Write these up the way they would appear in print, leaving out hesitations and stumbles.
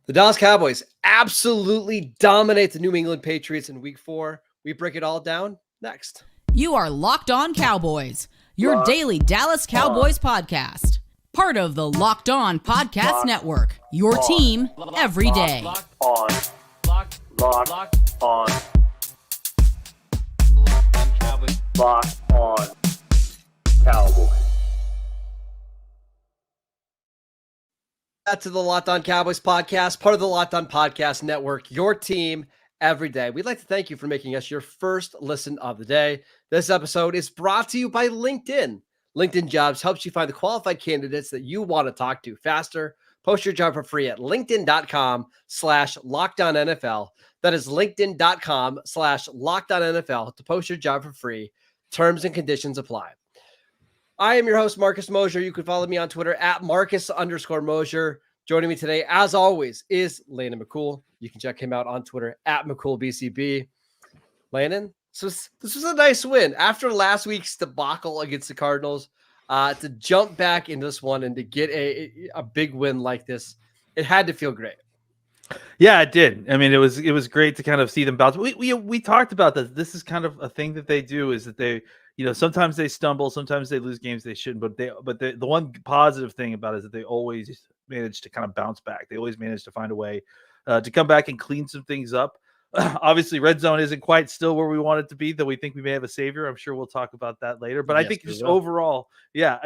The Dallas Cowboys absolutely dominate the New England Patriots in Week 4. We break it all down next. You are Locked On Cowboys, your daily Dallas Cowboys podcast. Part of the Locked On Podcast Network, your team every day. Locked on Cowboys. Locked on Cowboys. Back to the Locked On Cowboys podcast, part of the Locked On Podcast Network, your team every day. We'd like to thank you for making us your first listen of the day. This episode is brought to you by LinkedIn. LinkedIn Jobs helps you find the qualified candidates that you want to talk to faster. Post your job for free at linkedin.com/LockedOnNFL. That is linkedin.com/LockedOnNFL to post your job for free. Terms and conditions apply. I am your host, Marcus Mosher. You can follow me on Twitter at Marcus_Mosher. Joining me today, as always, is Landon McCool. You can check him out on Twitter at McCoolBCB. Landon, so this was a nice win. After last week's debacle against the Cardinals, to jump back into this one and to get a big win like this, it had to feel great. Yeah, it did. I mean, it was great to kind of see them bounce. We talked about this. This is kind of a thing that they do, is that they, sometimes they stumble, sometimes they lose games they shouldn't. But the one positive thing about it is that they always manage to kind of bounce back. They always manage to find a way to come back and clean some things up. Obviously, red zone isn't quite still where we want it to be, though we think we may have a savior. I'm sure we'll talk about that later. But yes, I think just overall, it's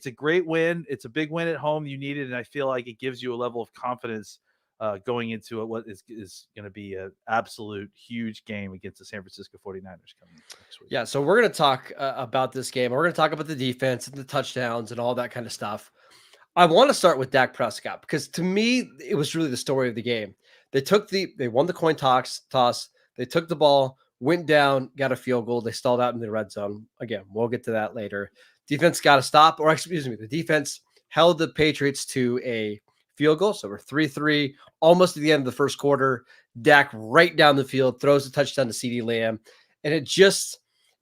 a great win. It's a big win at home. You need it, and I feel like it gives you a level of confidence going into what is going to be an absolute huge game against the San Francisco 49ers coming next week. Yeah, so we're going to talk about this game. We're going to talk about the defense and the touchdowns and all that kind of stuff. I want to start with Dak Prescott because to me, it was really the story of the game. They won the coin toss. They took the ball, went down, got a field goal. They stalled out in the red zone. Again, we'll get to that later. Defense got to stop, the defense held the Patriots to a field goal. So we're 3-3, almost at the end of the first quarter. Dak right down the field, throws a touchdown to CeeDee Lamb. And it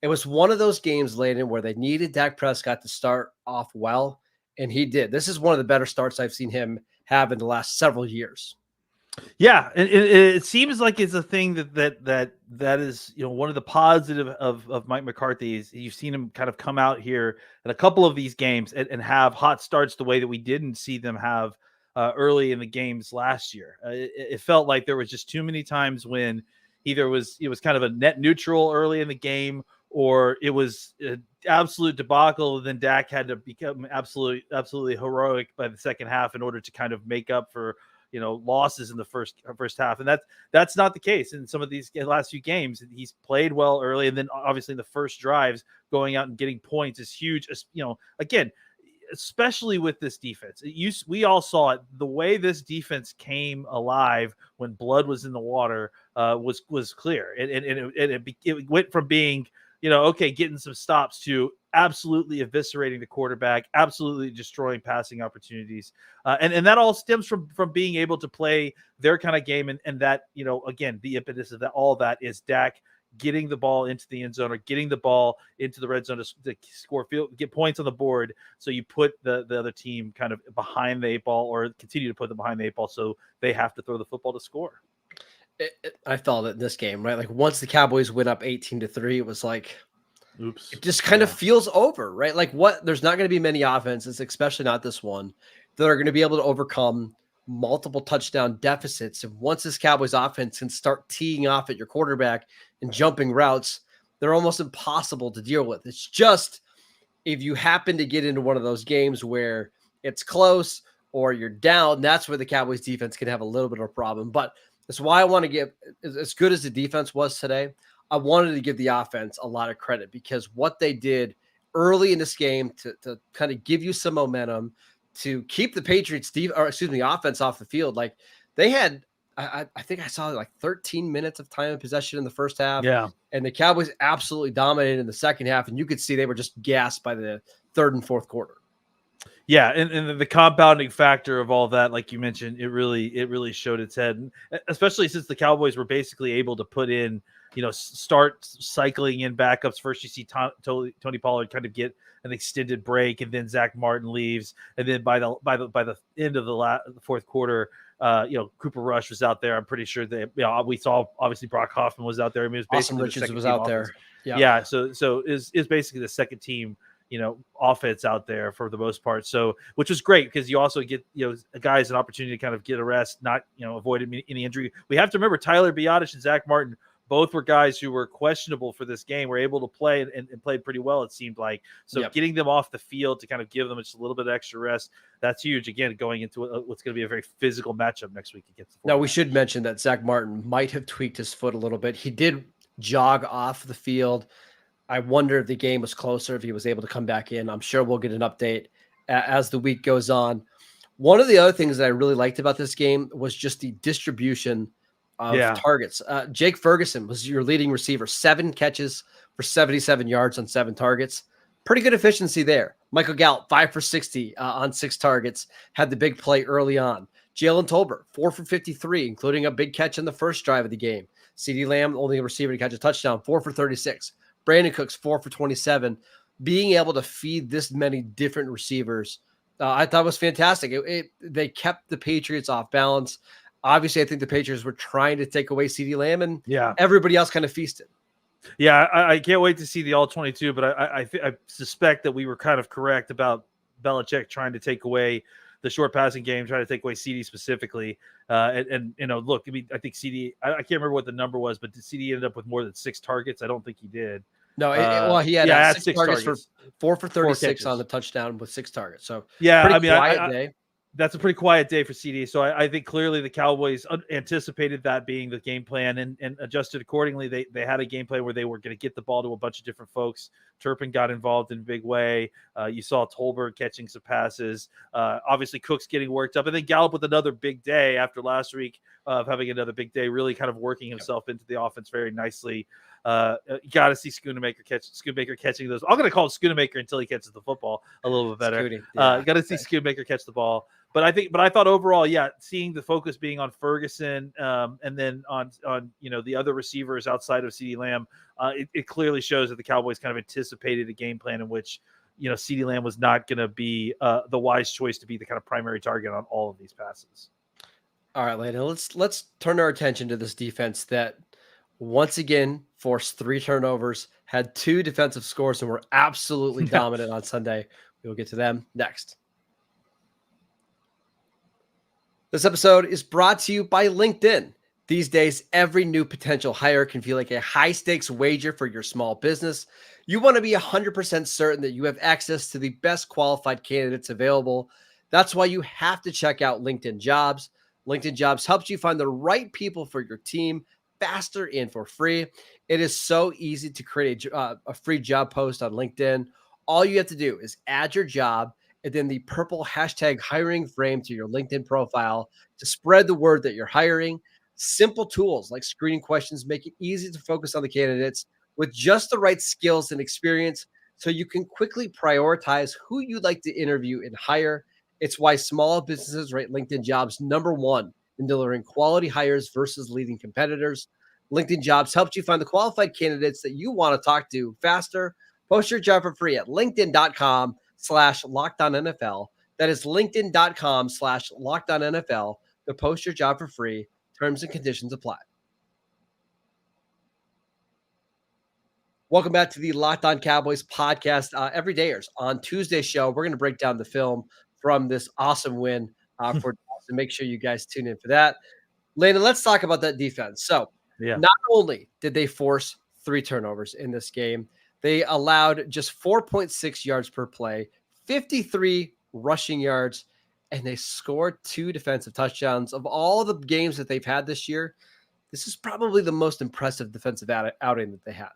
was one of those games, Landon, where they needed Dak Prescott to start off well. And he did. This is one of the better starts I've seen him have in the last several years. Yeah, and it seems like it's a thing that is one of the positive of Mike McCarthy is you've seen him kind of come out here in a couple of these games and have hot starts the way that we didn't see them have early in the games last year. It felt like there was just too many times when either it was kind of a net neutral early in the game, or it was an absolute debacle. Then Dak had to become absolutely heroic by the second half in order to kind of make up for losses in the first half. And that's not the case in some of these last few games. He's played well early, and then obviously in the first drives going out and getting points is huge. Again, especially with this defense, we all saw it. The way this defense came alive when blood was in the water was clear, and it went from being getting some stops to absolutely eviscerating the quarterback, absolutely destroying passing opportunities. And that all stems from being able to play their kind of game. And that, again, the impetus of all that is Dak getting the ball into the end zone or getting the ball into the red zone to score get points on the board. So you put the other team kind of behind the eight ball, or continue to put them behind the eight ball, so they have to throw the football to score. I felt it in this game, right? Like once the Cowboys went up 18-3, it was like, oops, it just kind of feels over, right? Like there's not going to be many offenses, especially not this one, that are going to be able to overcome multiple touchdown deficits. And once this Cowboys offense can start teeing off at your quarterback and jumping routes, they're almost impossible to deal with. It's just, if you happen to get into one of those games where it's close or you're down, that's where the Cowboys defense can have a little bit of a problem. But that's why I want to give, as good as the defense was today, I wanted to give the offense a lot of credit, because what they did early in this game to kind of give you some momentum to keep the Patriots offense off the field. Like they had, I think I saw like 13 minutes of time of possession in the first half. Yeah. And the Cowboys absolutely dominated in the second half. And you could see they were just gassed by the third and fourth quarter. Yeah, and the compounding factor of all that, like you mentioned, it really showed its head, especially since the Cowboys were basically able to put in start cycling in backups. First, you see Tony Pollard kind of get an extended break, and then Zach Martin leaves, and then by the end of the fourth quarter, Cooper Rush was out there. I'm pretty sure that we saw obviously Brock Hoffman was out there. I mean, it was Awesome basically Richards was out offense. there. Yeah. So is basically the second team offense out there for the most part. So, which was great because you also get, guys an opportunity to kind of get a rest, not, avoid any injury. We have to remember Tyler Biadasz and Zach Martin, both were guys who were questionable for this game, were able to play and played pretty well, it seemed like. So getting them off the field to kind of give them just a little bit of extra rest, that's huge. Again, going into what's going to be a very physical matchup next week against the 49ers. Now, we should mention that Zach Martin might have tweaked his foot a little bit. He did jog off the field. I wonder if the game was closer, if he was able to come back in. I'm sure we'll get an update as the week goes on. One of the other things that I really liked about this game was just the distribution of targets. Jake Ferguson was your leading receiver, 7 catches for 77 yards on 7 targets. Pretty good efficiency there. Michael Gallup, 5 for 60 on 6 targets, had the big play early on. Jalen Tolbert, 4 for 53, including a big catch in the first drive of the game. CeeDee Lamb, only a receiver to catch a touchdown, 4 for 36. Brandon Cooks, 4 for 27. Being able to feed this many different receivers, I thought was fantastic. They kept the Patriots off balance. Obviously, I think the Patriots were trying to take away CeeDee Lamb, and everybody else kind of feasted. Yeah, I can't wait to see the all-22, but I suspect that we were kind of correct about Belichick trying to take away the short passing game, trying to take away CD specifically. Look, I mean, I think CD, I can't remember what the number was, but CD ended up with more than 6 targets. I don't think he did. No, he had 6 targets for 4 for 36 on the touchdown with 6 targets. So quiet day. That's a pretty quiet day for CD. So I think clearly the Cowboys anticipated that being the game plan and adjusted accordingly. They had a game plan where they were going to get the ball to a bunch of different folks. Turpin got involved in a big way. You saw Tolbert catching some passes. Obviously, Cook's getting worked up. And then Gallup with another big day after last week of having another big day, really kind of working himself into the offense very nicely. You got to see Schoonamaker catching those. I'm going to call him Schoonamaker until he catches the football a little bit better. Got to see Schoonamaker catch the ball. But I thought overall, seeing the focus being on Ferguson and then on the other receivers outside of CeeDee Lamb, it clearly shows that the Cowboys kind of anticipated a game plan in which CeeDee Lamb was not going to be the wise choice to be the kind of primary target on all of these passes. All right, Lena, let's turn our attention to this defense that once again forced 3 turnovers, had 2 defensive scores, and were absolutely dominant on Sunday. We will get to them next. This episode is brought to you by LinkedIn. These days, every new potential hire can feel like a high-stakes wager for your small business. You want to be 100% certain that you have access to the best qualified candidates available. That's why you have to check out LinkedIn Jobs. LinkedIn Jobs helps you find the right people for your team faster and for free. It is so easy to create a free job post on LinkedIn. All you have to do is add your job and then the purple hashtag hiring frame to your LinkedIn profile to spread the word that you're hiring. Simple tools like screening questions make it easy to focus on the candidates with just the right skills and experience so you can quickly prioritize who you'd like to interview and hire. It's why small businesses rate LinkedIn Jobs #1 in delivering quality hires versus leading competitors. LinkedIn Jobs helps you find the qualified candidates that you want to talk to faster. Post your job for free at linkedin.com/LockedOnNFL. That is linkedin.com/LockedOnNFL to post your job for free. Terms and conditions apply. Welcome back to the Locked On Cowboys podcast. Every dayers on Tuesday's show, we're going to break down the film from this awesome win for Dallas, and make sure you guys tune in for that. Landon, let's talk about that defense. So not only did they force 3 turnovers in this game, they allowed just 4.6 yards per play, 53 rushing yards, and they scored 2 defensive touchdowns. Of all the games that they've had this year, this is probably the most impressive defensive outing that they had.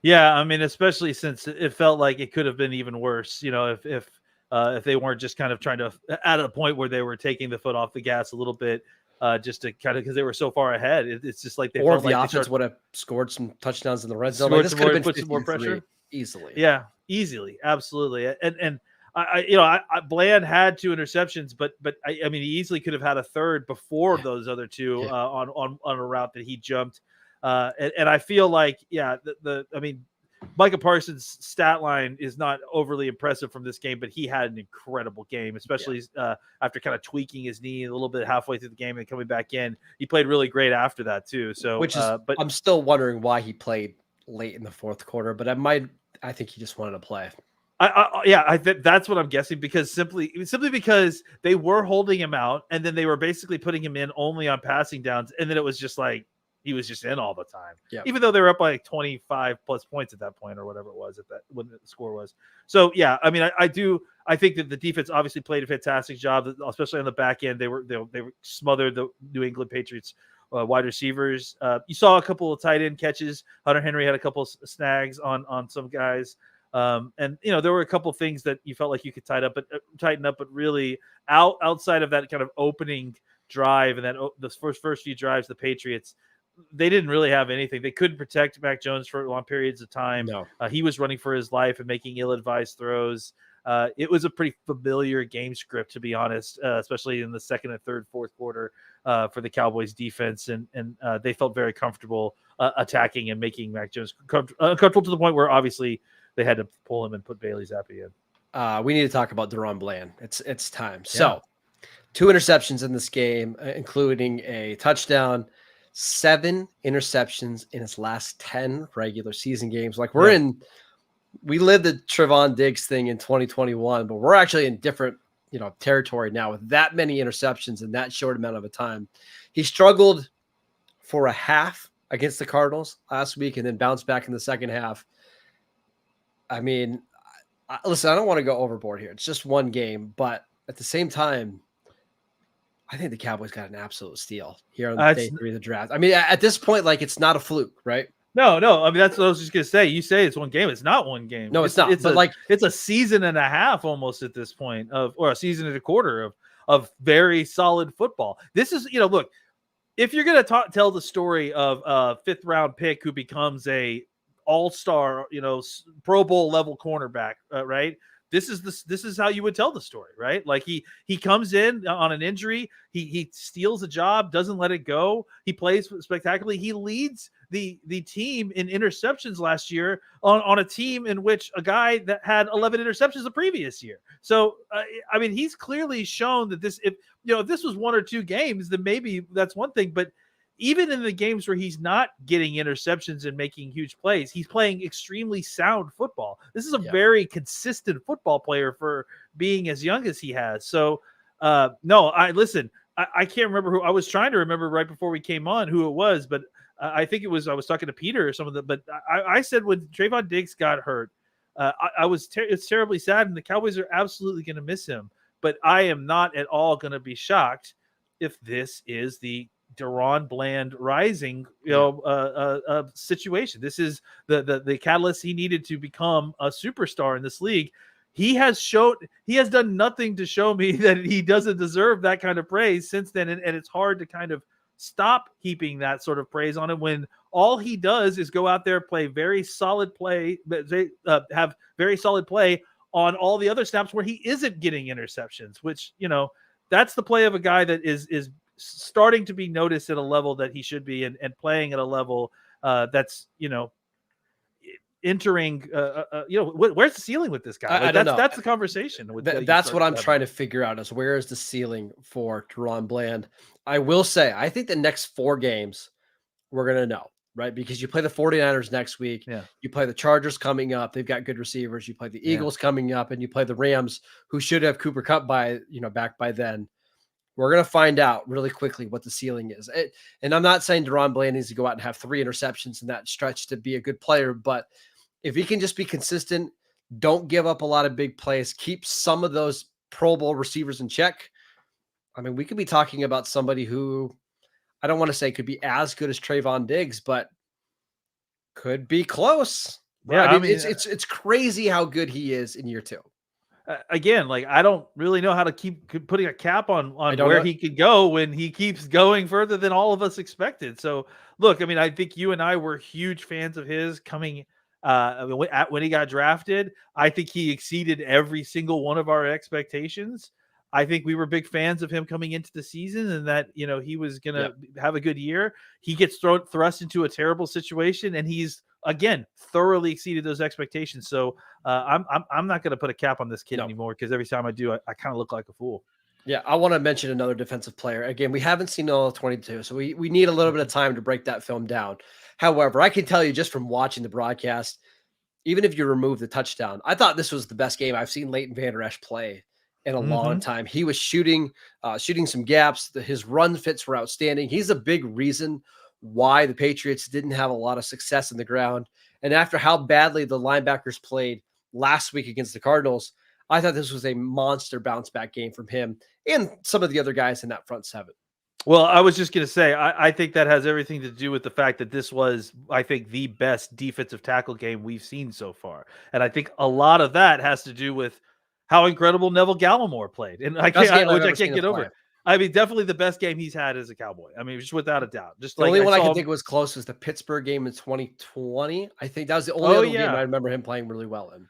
Yeah, I mean, especially since it felt like it could have been even worse, if they weren't just kind of trying to at a point where they were taking the foot off the gas a little bit, just to kind of because they were so far ahead. It's just like or if the offense would have scored some touchdowns in the red zone. This could have been some more pressure easily. Yeah, easily, absolutely. And Bland had 2 interceptions, but I mean, he easily could have had a third before those other 2 on a route that he jumped. And I feel like, I mean, Micah Parsons' stat line is not overly impressive from this game, but he had an incredible game, especially after kind of tweaking his knee a little bit halfway through the game and coming back in. He played really great after that too. So, which is, but I'm still wondering why he played late in the fourth quarter, but I think he just wanted to play. I think that's what I'm guessing, because simply because they were holding him out, and then they were basically putting him in only on passing downs, and then it was just like he was just in all the time. Yeah. Even though they were up by like 25 plus points at that point, or whatever it was when the score was. So yeah, I mean, I think that the defense obviously played a fantastic job, especially on the back end. They were smothered the New England Patriots wide receivers. You saw a couple of tight end catches. Hunter Henry had a couple of snags on some guys. And there were a couple of things that you felt like you could tighten up, but really outside of that kind of opening drive and then the first few drives, the Patriots, they didn't really have anything. They couldn't protect Mac Jones for long periods of time. No. He was running for his life and making ill-advised throws. It was a pretty familiar game script, to be honest, especially in the second and third, fourth quarter for the Cowboys defense. And they felt very comfortable attacking and making Mac Jones comfortable to the point where obviously they had to pull him and put Bailey Zappi in. We need to talk about DaRon Bland. It's time. Yeah. So 2 interceptions in this game, including a touchdown, 7 interceptions in his last 10 regular season games. Like we lived the Trevon Diggs thing in 2021, but we're actually in different, territory now with that many interceptions in that short amount of a time. He struggled for a half against the Cardinals last week and then bounced back in the second half. I mean, listen, I don't want to go overboard here. It's just one game, but at the same time, I think the Cowboys got an absolute steal here on day 3 of the draft. I mean, at this point, like, it's not a fluke, right? No. I mean, that's what I was just going to say. You say it's one game. It's not one game. No, it's not. It's a season and a half almost at this point or a season and a quarter of very solid football. This is, look, if you're going to tell the story of a 5th round pick who becomes a all-star, Pro Bowl level cornerback, right? This is how you would tell the story, right? Like he comes in on an injury, he steals a job, doesn't let it go. He plays spectacularly. He leads the team in interceptions last year on a team in which a guy that had 11 interceptions the previous year. So I mean, he's clearly shown that if this was 1 or 2 games, then maybe that's one thing, but even in the games where he's not getting interceptions and making huge plays, he's playing extremely sound football. This is a very consistent football player for being as young as he has. So, I can't remember who I was trying to remember right before we came on who it was, but I think I was talking to Peter or some of them. But I said when Trevon Diggs got hurt, it's terribly sad, and the Cowboys are absolutely going to miss him. But I am not at all going to be shocked if this is the DaRon Bland rising, situation. This is the catalyst he needed to become a superstar in this league. He has done nothing to show me that he doesn't deserve that kind of praise since then. And it's hard to kind of stop heaping that sort of praise on him when all he does is go out there, play very solid play, have very solid play on all the other snaps where he isn't getting interceptions, which, that's the play of a guy that is starting to be noticed at a level that he should be and playing at a level that's, entering, where's the ceiling with this guy? I don't know. That's the conversation. That's what I'm trying to figure out is where is the ceiling for DaRon Bland? I will say, I think the next 4 games we're going to know, right? Because you play the 49ers next week. Yeah. You play the Chargers coming up. They've got good receivers. You play the Eagles coming up, and you play the Rams, who should have Cooper Kupp back by then. We're going to find out really quickly what the ceiling is. And I'm not saying DaRon Bland needs to go out and have 3 interceptions in that stretch to be a good player, but if he can just be consistent, don't give up a lot of big plays, keep some of those Pro Bowl receivers in check. I mean, we could be talking about somebody who I don't want to say could be as good as Trevon Diggs, but could be close. Yeah, I mean it's crazy how good he is in year 2. Again, like I don't really know how to keep putting a cap on where he could go when he keeps going further than all of us expected. So look, I mean, I think you and I were huge fans of his coming when he got drafted. I think he exceeded every single one of our expectations. I think we were big fans of him coming into the season, and that he was going to have a good year. He gets thrust into a terrible situation, and he's again thoroughly exceeded those expectations. So I'm not going to put a cap on this kid anymore, because every time I do, I kind of look like a fool. Yeah, I want to mention another defensive player. Again, we haven't seen all 22, so we need a little bit of time to break that film down. However, I can tell you just from watching the broadcast, even if you remove the touchdown, I thought this was the best game I've seen Leighton Vander Esch play in a long time. He was shooting some gaps. His run fits were outstanding. He's a big reason why the Patriots didn't have a lot of success in the ground. And after how badly the linebackers played last week against the Cardinals, I thought this was a monster bounce back game from him and some of the other guys in that front seven. Well, I was just going to say, I think that has everything to do with the fact that this was, I think, the best defensive tackle game we've seen so far. And I think a lot of that has to do with how incredible Neville Gallimore played. And I can't get over. I mean, definitely the best game he's had as a Cowboy. I mean, just without a doubt. Just the only one I can think was close was the Pittsburgh game in 2020. I think that was the only other game I remember him playing really well in.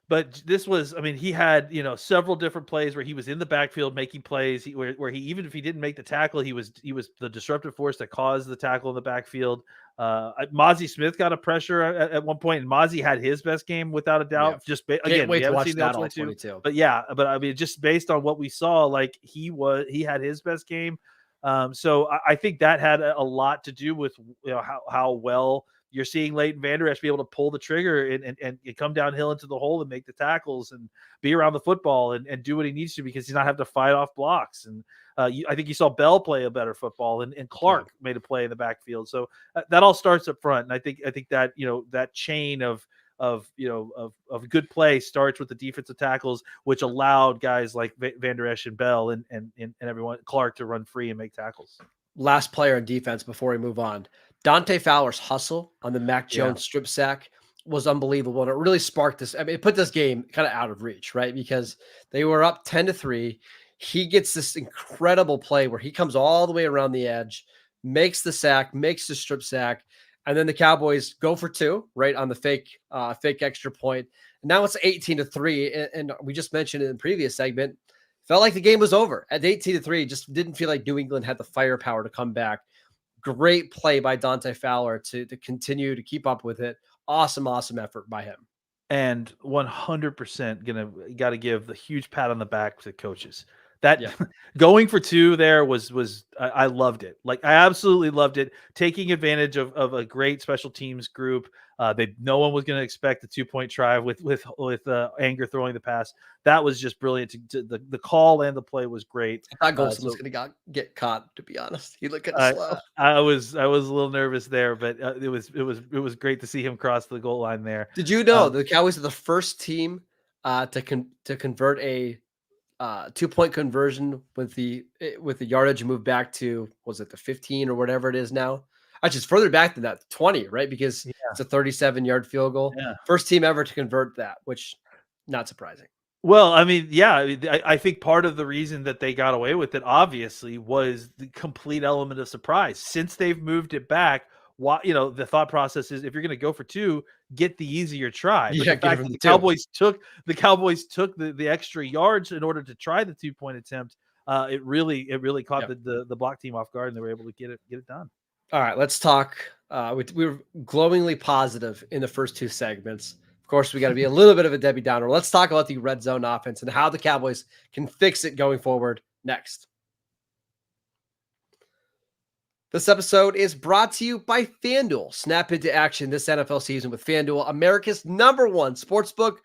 But this was, I mean, he had, several different plays where he was in the backfield making plays where he, even if he didn't make the tackle, he was the disruptive force that caused the tackle in the backfield. Mozzie Smith got a pressure at one point, and Mozzie had his best game without a doubt. Yeah. Just again, we haven't seen that all 22. But I mean, just based on what we saw, like he had his best game. So I think that had a lot to do with how well you're seeing Leighton Vander Esch be able to pull the trigger and come downhill into the hole and make the tackles and be around the football and do what he needs to, because he's not having to fight off blocks. And I think you saw Bell play a better football, and Clark made a play in the backfield. So that all starts up front. And I think that, that chain of good play starts with the defensive tackles, which allowed guys like Vander Esch and Bell and everyone, Clark, to run free and make tackles. Last player in defense before we move on. Dante Fowler's hustle on the Mac Jones strip sack was unbelievable. And it really sparked this. I mean, it put this game kind of out of reach, right? Because they were up 10-3. He gets this incredible play where he comes all the way around the edge, makes the sack, makes the strip sack. And then the Cowboys go for two, right, on the fake extra point. And now it's 18-3. And we just mentioned in the previous segment, felt like the game was over at 18-3. Just didn't feel like New England had the firepower to come back. Great play by Dante Fowler to continue to keep up with it. Awesome effort by him. And 100% got to give the huge pat on the back to coaches. That going for two there was I loved it. Like, I absolutely loved it. Taking advantage of a great special teams group. No one was going to expect the 2-point try with Anger throwing the pass. That was just brilliant. The call and the play was great. I thought Golson was going to get caught, to be honest. He looked kind of slow. I was a little nervous there, but it was great to see him cross the goal line there. Did you know the Cowboys are the first team to convert a 2-point conversion with the yardage move back to, was it the 15 or whatever it is now? Actually, it's further back than that, 20, right? Because it's a 37-yard field goal. Yeah. First team ever to convert that, which not surprising. Well, I mean, I think part of the reason that they got away with it, obviously, was the complete element of surprise. Since they've moved it back, the thought process is, if you're going to go for two, get the easier try. But the fact that the Cowboys took the extra yards in order to try the 2-point attempt. It really caught the block team off guard, and they were able to get it done. All right, let's talk. We were glowingly positive in the first two segments. Of course, we got to be a little bit of a Debbie Downer. Let's talk about the red zone offense and how the Cowboys can fix it going forward next. This episode is brought to you by FanDuel. Snap into action this NFL season with FanDuel, America's #1 sportsbook.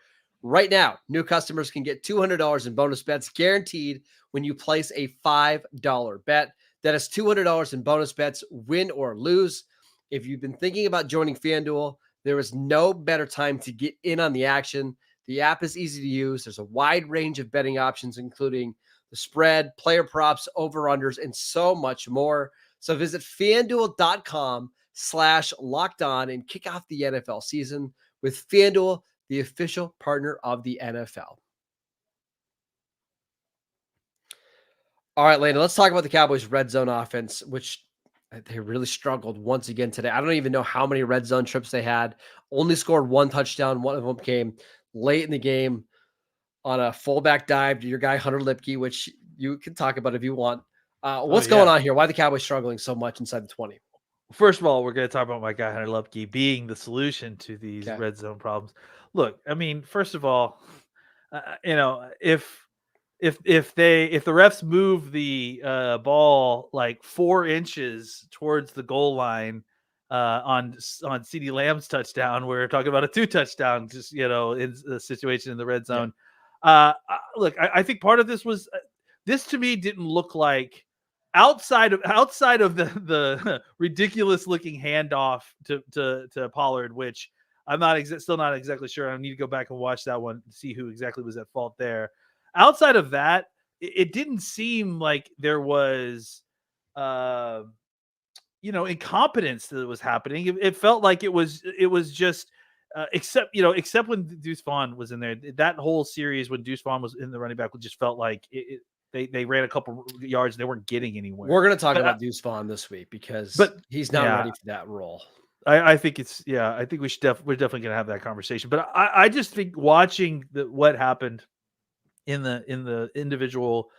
Right now, new customers can get $200 in bonus bets guaranteed when you place a $5 bet. That is $200 in bonus bets, win or lose. If you've been thinking about joining FanDuel, there is no better time to get in on the action. The app is easy to use. There's a wide range of betting options, including the spread, player props, over-unders, and so much more. So visit FanDuel.com/lockedon and kick off the NFL season with FanDuel, the official partner of the NFL. All right, Landon, let's talk about the Cowboys' red zone offense, which they really struggled once again today. I don't even know how many red zone trips they had. Only scored one touchdown. One of them came late in the game on a fullback dive to your guy, Hunter Lipke, which, you can talk about it if you want. What's going on here? Why are the Cowboys struggling so much inside the 20? First of all, we're going to talk about my guy Hunter Lupke being the solution to these red zone problems. Look, I mean, first of all, if the refs move the ball like 4 inches towards the goal line on CeeDee Lamb's touchdown, we're talking about a 2 touchdown, just in the situation in the red zone. Look, I think part of this was this to me didn't look like outside of the ridiculous looking handoff to Pollard, which I'm still not exactly sure. I need to go back and watch that one to see who exactly was at fault there. Outside of that, it didn't seem like there was, incompetence that was happening. It felt like it was just, except when Deuce Vaughn was in there. That whole series when Deuce Vaughn was in the running back, just felt like they ran a couple yards. They weren't getting anywhere. We're going to talk about Deuce Vaughn this week because he's not ready for that role. I think I think we're definitely going to have that conversation. But I just think watching what happened in the individual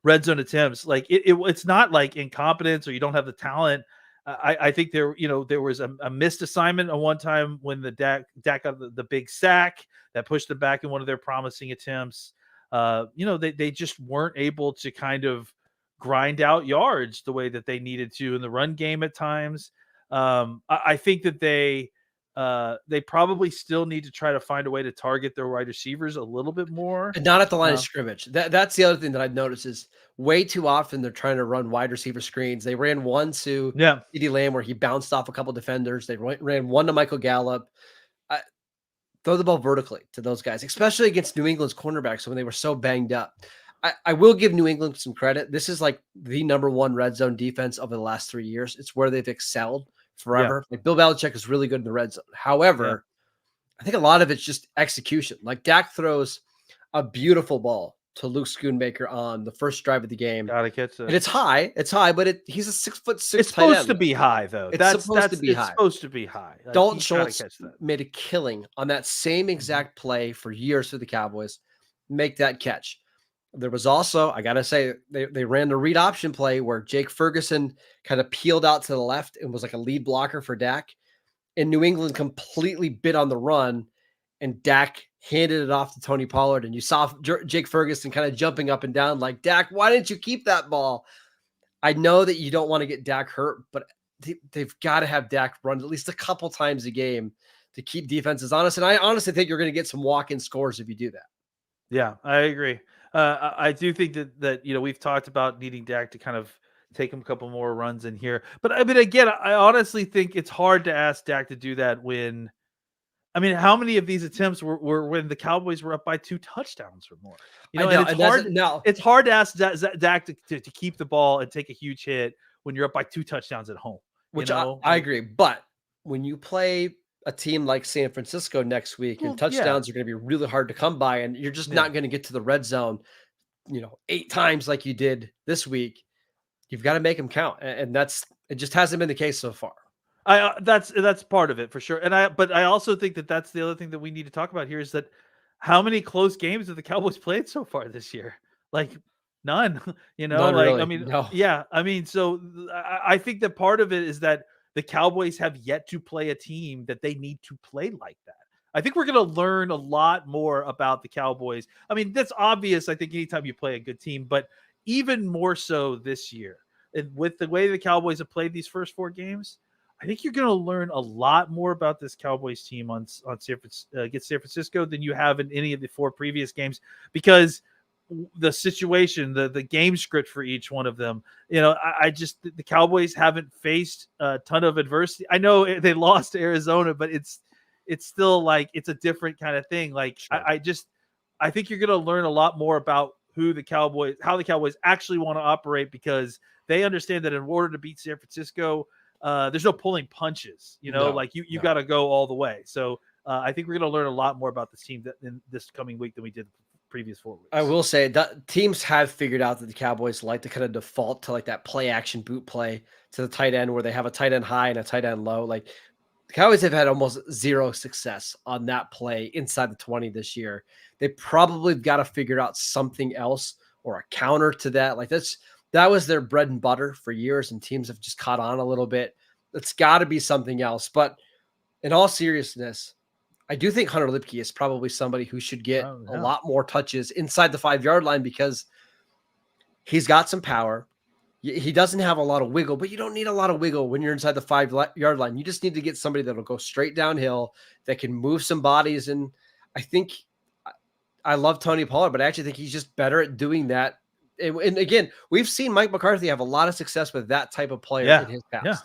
red zone attempts, like it's not like incompetence or you don't have the talent. I think there was a missed assignment at one time when the Dak got the big sack that pushed them back in one of their promising attempts. They just weren't able to kind of grind out yards the way that they needed to in the run game at times. I think that they probably still need to try to find a way to target their wide receivers a little bit more. And not at the line of scrimmage. That's the other thing that I've noticed is way too often they're trying to run wide receiver screens. They ran one to CeeDee Lamb where he bounced off a couple defenders. They ran one to Michael Gallup. Throw the ball vertically to those guys, especially against New England's cornerbacks when they were so banged up. I will give New England some credit. This is like the number 1 red zone defense over the last 3 years. It's where they've excelled forever. Like Bill Belichick is really good in the red zone. However, I think a lot of it's just execution. Like Dak throws a beautiful ball to Luke Schoonmaker on the first drive of the game. Gotta catch it. And it's high, but he's a 6'6". It's supposed to be high though. It's supposed to be high. Like, Dalton Schultz made a killing on that same exact play for years for the Cowboys. Make that catch. There was also, I got to say, they ran the read option play where Jake Ferguson kind of peeled out to the left and was like a lead blocker for Dak. And New England completely bit on the run, and Dak handed it off to Tony Pollard. And you saw Jake Ferguson kind of jumping up and down like, Dak, why didn't you keep that ball? I know that you don't want to get Dak hurt, but they've got to have Dak run at least a couple times a game to keep defenses honest. And I honestly think you're going to get some walk-in scores if you do that. Yeah, I agree. I do think that we've talked about needing Dak to kind of take him a couple more runs in here. But I mean, again, I honestly think it's hard to ask Dak to do that when, I mean, how many of these attempts were when the Cowboys were up by 2 touchdowns or more? It's hard to ask Dak to keep the ball and take a huge hit when you're up by 2 touchdowns at home. Which I agree. But when you play a team like San Francisco next week, and touchdowns are going to be really hard to come by, and you're just not going to get to the red zone, 8 times like you did this week. You've got to make them count, and it just hasn't been the case so far. That's part of it for sure. But I also think that's the other thing that we need to talk about here is that how many close games have the Cowboys played so far this year? Like none. None really. I mean, no. Yeah. I mean, so I think that part of it is that the Cowboys have yet to play a team that they need to play like that. I think we're going to learn a lot more about the Cowboys. I mean, that's obvious. I think anytime you play a good team, but even more so this year, and with the way the Cowboys have played these first 4 games, I think you're going to learn a lot more about this Cowboys team against San Francisco than you have in any of the 4 previous games, because the situation, the game script for each one of them, the Cowboys haven't faced a ton of adversity. I know they lost to Arizona, but it's still like, it's a different kind of thing. Like, sure. I think you're going to learn a lot more about how the Cowboys actually want to operate, because they understand that in order to beat San Francisco, there's no pulling punches, you got to go all the way. So I think we're going to learn a lot more about this team in this coming week than we did previous 4 weeks. I will say that teams have figured out that the Cowboys like to kind of default to like that play action boot play to the tight end, where they have a tight end high and a tight end low. Like the Cowboys have had almost 0 success on that play inside the 20 this year. They probably got to figure out something else or a counter to that. Like that was their bread and butter for years, and teams have just caught on a little bit. It's got to be something else. But in all seriousness, I do think Hunter Lipke is probably somebody who should get a lot more touches inside the 5-yard line because he's got some power. He doesn't have a lot of wiggle, but you don't need a lot of wiggle when you're inside the 5-yard line. You just need to get somebody that'll go straight downhill, that can move some bodies. And I think I love Tony Pollard, but I actually think he's just better at doing that. And again, we've seen Mike McCarthy have a lot of success with that type of player in his past. Yeah.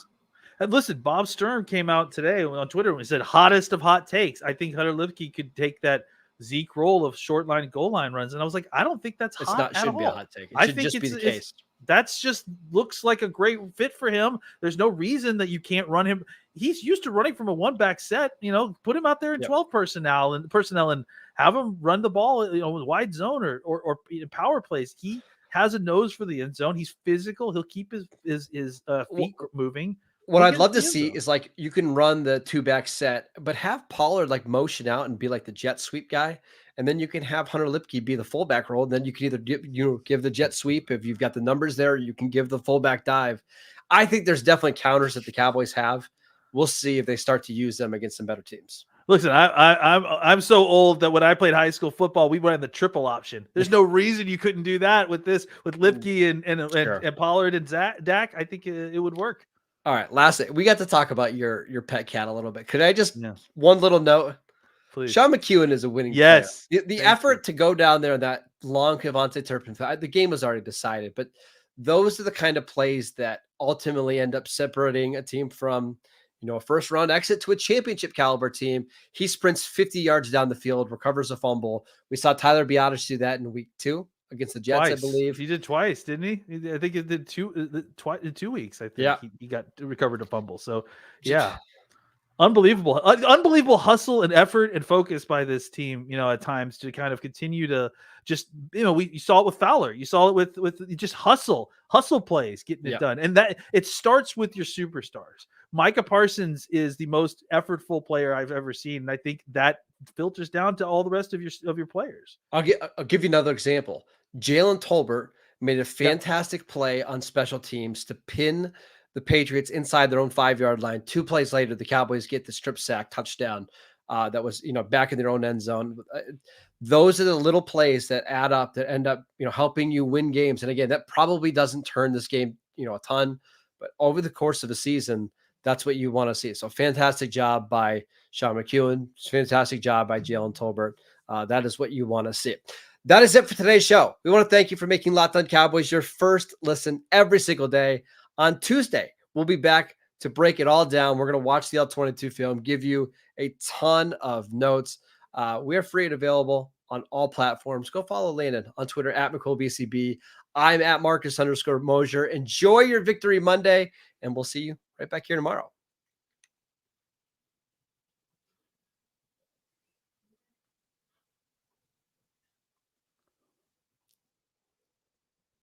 And listen, Bob Sturm came out today on Twitter and he said, hottest of hot takes. I think Hunter Lipke could take that Zeke role of short line, goal line runs. And I was like, I don't think that's hot at all. Shouldn't be a hot take. It should just be the case. That's just looks like a great fit for him. There's no reason that you can't run him. He's used to running from a 1-back set, put him out there in 12 personnel and have him run the ball, wide zone or power plays. He has a nose for the end zone. He's physical. He'll keep his feet moving. What I'd love to see is like you can run the 2-back set, but have Pollard like motion out and be like the jet sweep guy. And then you can have Hunter Lipke be the fullback role. And then you can either give the jet sweep if you've got the numbers there, you can give the fullback dive. I think there's definitely counters that the Cowboys have. We'll see if they start to use them against some better teams. Listen, I'm so old that when I played high school football, we ran the triple option. There's no reason you couldn't do that with Lipke and Pollard and Dak. I think it would work. All right, lastly, we got to talk about your pet cat a little bit. Could I just one little note? Please. Sean McEwen is a winning player. The effort to go down there, that long Devontae Turpin, the game was already decided, but those are the kind of plays that ultimately end up separating a team from, a first round exit to a championship caliber team. He sprints 50 yards down the field, recovers a fumble. We saw Tyler Biadasz do that in week 2 against the Jets, twice. I believe. He did twice, didn't he? I think he did in 2 weeks. I think he got recovered a fumble. So unbelievable hustle and effort and focus by this team, at times to kind of continue to just, you saw it with Fowler. You saw it with just hustle plays, getting it done. And that it starts with your superstars. Micah Parsons is the most effortful player I've ever seen. And I think that filters down to all the rest of your players. I'll give you another example. Jalen Tolbert made a fantastic play on special teams to pin the Patriots inside their own 5-yard line. 2 plays later, the Cowboys get the strip sack touchdown. That was, back in their own end zone. Those are the little plays that add up, that end up, helping you win games. And again, that probably doesn't turn this game, a ton, but over the course of a season, that's what you want to see. So fantastic job by Sean McEwen. Fantastic job by Jalen Tolbert. That is what you want to see. That is it for today's show. We want to thank you for making Locked On Cowboys your first listen every single day. On Tuesday, we'll be back to break it all down. We're going to watch the L-22 film, give you a ton of notes. We are free and available on all platforms. Go follow Landon on Twitter at McCoolBCB. I'm at Marcus_Mosier. Enjoy your Victory Monday, and we'll see you right back here tomorrow.